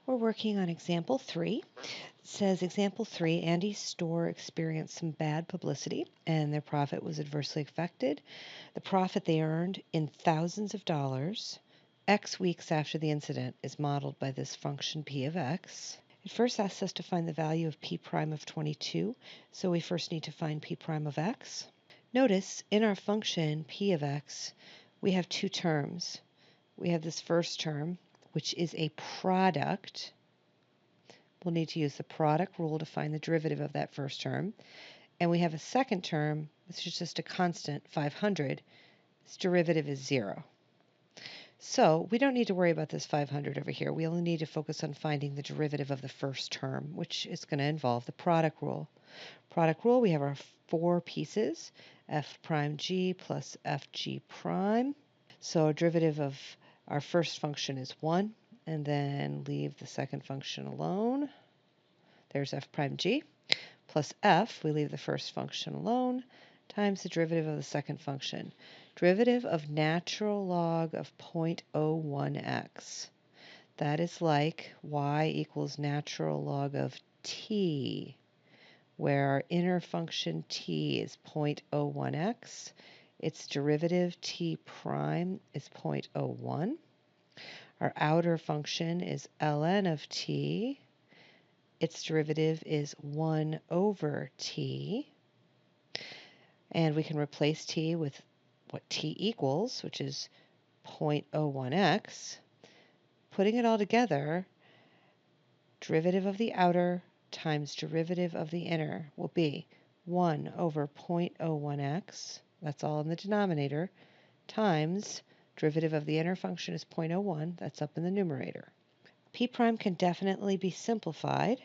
We're working on example 3. It says example 3, Andy's store experienced some bad publicity and their profit was adversely affected. The profit they earned in thousands of dollars, X weeks after the incident, is modeled by this function p of x. It first asks us to find the value of p prime of 22, so we first need to find p prime of x. Notice in our function p of x, we have two terms. We have this first term, which is a product. We'll need to use the product rule to find the derivative of that first term. And we have a second term, which is just a constant, 500. Its derivative is 0. So we don't need to worry about this 500 over here. We only need to focus on finding the derivative of the first term, which is going to involve the product rule. Product rule, we have our 4 pieces, f prime g plus fg prime. So our derivative of our first function is 1, and then leave the second function alone. There's f prime g, plus f, we leave the first function alone, times the derivative of the second function. Derivative of natural log of 0.01x. That is like y equals natural log of t, where our inner function t is 0.01x. Its derivative t prime is 0.01. Our outer function is ln of t. Its derivative is 1 over t. And we can replace t with what t equals, which is 0.01x. Putting it all together, derivative of the outer times derivative of the inner will be 1 over 0.01x, that's all in the denominator, times derivative of the inner function is 0.01, that's up in the numerator. P prime can definitely be simplified.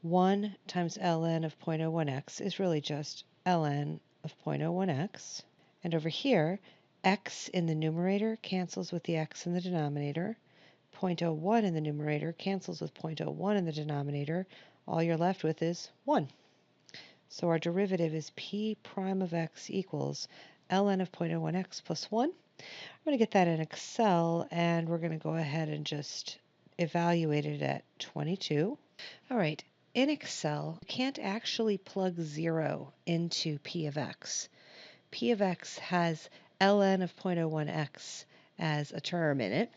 1 times ln of 0.01x is really just ln of 0.01x. And over here, x in the numerator cancels with the x in the denominator. 0.01 in the numerator cancels with 0.01 in the denominator. All you're left with is 1. So our derivative is p prime of x equals ln of 0.01x plus 1. I'm going to get that in Excel, and we're going to go ahead and just evaluate it at 22. All right, in Excel, you can't actually plug 0 into p of x. P of x has ln of 0.01x as a term in it.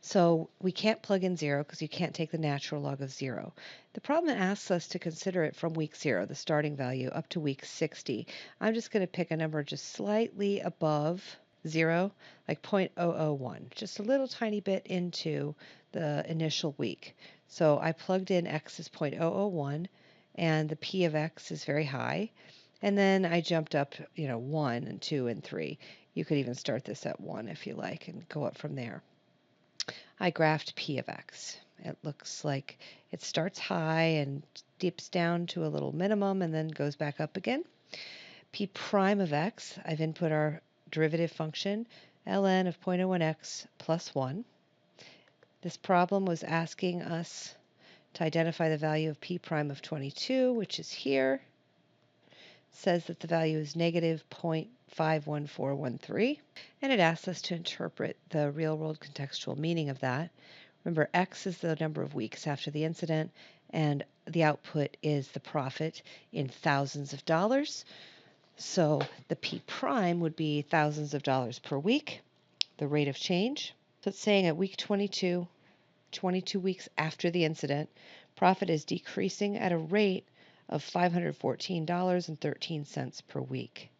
So we can't plug in 0 because you can't take the natural log of 0. The problem asks us to consider it from week 0, the starting value, up to week 60. I'm just going to pick a number just slightly above 0, like 0.001, just a little tiny bit into the initial week. So I plugged in x as 0.001, and the p of x is very high. And then I jumped up, 1 and 2 and 3. You could even start this at 1 if you like and go up from there. I graphed p of x. It looks like it starts high and dips down to a little minimum and then goes back up again. P prime of x, I've input our derivative function, ln of 0.01x plus 1. This problem was asking us to identify the value of p prime of 22, which is here. Says that the value is negative 0.51413, and it asks us to interpret the real-world contextual meaning of that. Remember, x is the number of weeks after the incident, and the output is the profit in thousands of dollars. So the p prime would be thousands of dollars per week, the rate of change. So it's saying at week 22, 22 weeks after the incident, profit is decreasing at a rate of $514.13 per week.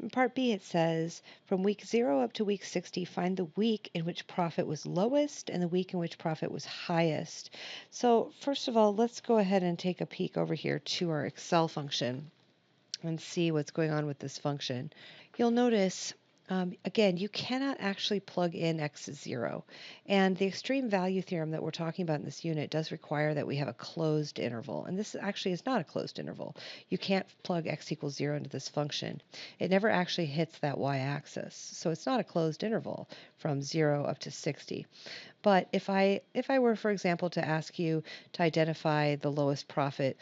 In part B, it says, from week 0 up to week 60, find the week in which profit was lowest and the week in which profit was highest. So first of all, let's go ahead and take a peek over here to our Excel function and see what's going on with this function. You'll notice again, you cannot actually plug in x as 0. And the extreme value theorem that we're talking about in this unit does require that we have a closed interval. And this actually is not a closed interval. You can't plug x equals 0 into this function. It never actually hits that y-axis. So it's not a closed interval from 0 up to 60. But if I were, for example, to ask you to identify the lowest profit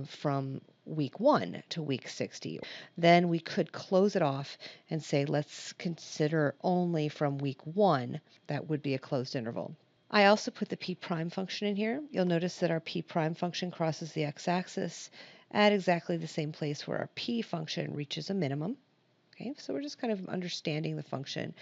from week 1 to week 60, then we could close it off and say, let's consider only from week 1. That would be a closed interval. I also put the p prime function in here. You'll notice that our p prime function crosses the x-axis at exactly the same place where our p function reaches a minimum. Okay, so we're just kind of understanding the function.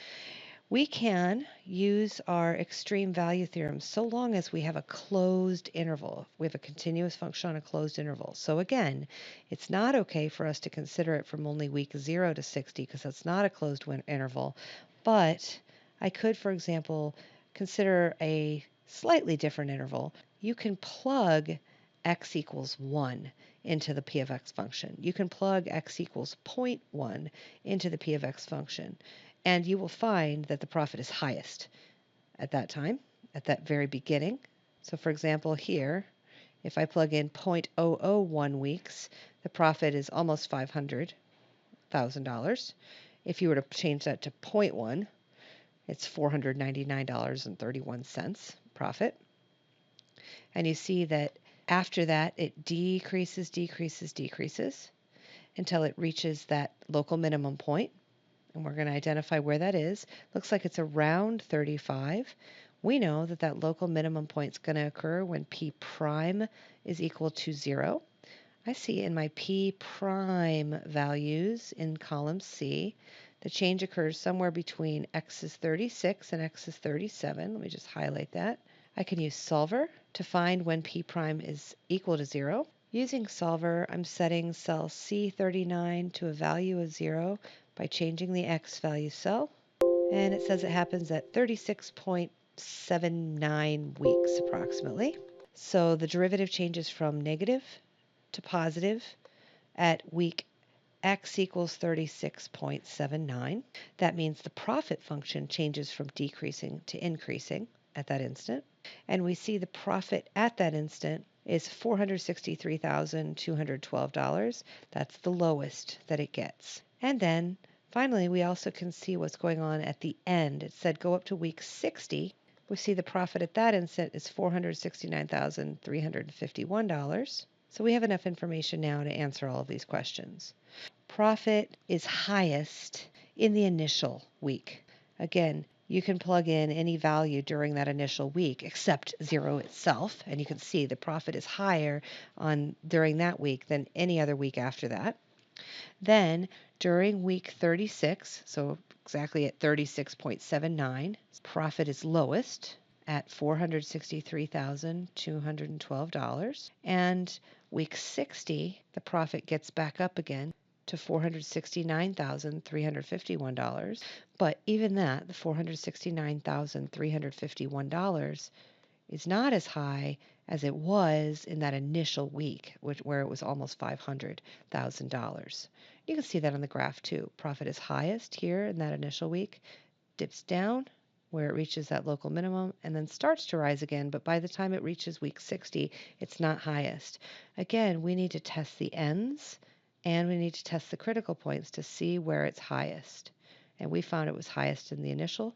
We can use our extreme value theorem so long as we have a closed interval. We have a continuous function on a closed interval. So again, it's not okay for us to consider it from only week 0 to 60 because that's not a closed interval. But I could, for example, consider a slightly different interval. You can plug x equals 1 into the p of x function. You can plug x equals 0.1 into the p of x function. And you will find that the profit is highest at that time, at that very beginning. So for example, here, if I plug in 0.001 weeks, the profit is almost $500,000. If you were to change that to 0.1, it's $499.31 profit. And you see that after that, it decreases until it reaches that local minimum point. And we're going to identify where that is. Looks like it's around 35. We know that that local minimum point is going to occur when p prime is equal to 0. I see in my p prime values in column C, the change occurs somewhere between x is 36 and x is 37. Let me just highlight that. I can use Solver to find when p prime is equal to 0. Using Solver, I'm setting cell C39 to a value of 0 by changing the x value cell. And it says it happens at 36.79 weeks approximately. So the derivative changes from negative to positive at week x equals 36.79. That means the profit function changes from decreasing to increasing at that instant. And we see the profit at that instant is $463,212. That's the lowest that it gets. And then finally, we also can see what's going on at the end. It said go up to week 60. We see the profit at that instant is $469,351. So we have enough information now to answer all of these questions. Profit is highest in the initial week. Again, you can plug in any value during that initial week except 0 itself, and you can see the profit is higher during that week than any other week after that. Then during week 36, so exactly at 36.79, profit is lowest at $463,212. And week 60, the profit gets back up again to $469,351. But even that, the $469,351 is not as high as it was in that initial week, where it was almost $500,000. You can see that on the graph too. Profit is highest here in that initial week, dips down where it reaches that local minimum, and then starts to rise again, but by the time it reaches week 60, it's not highest. Again, we need to test the ends, and we need to test the critical points to see where it's highest. And we found it was highest in the initial,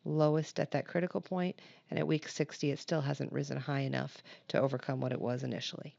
lowest at that critical point, and at week 60 it still hasn't risen high enough to overcome what it was initially.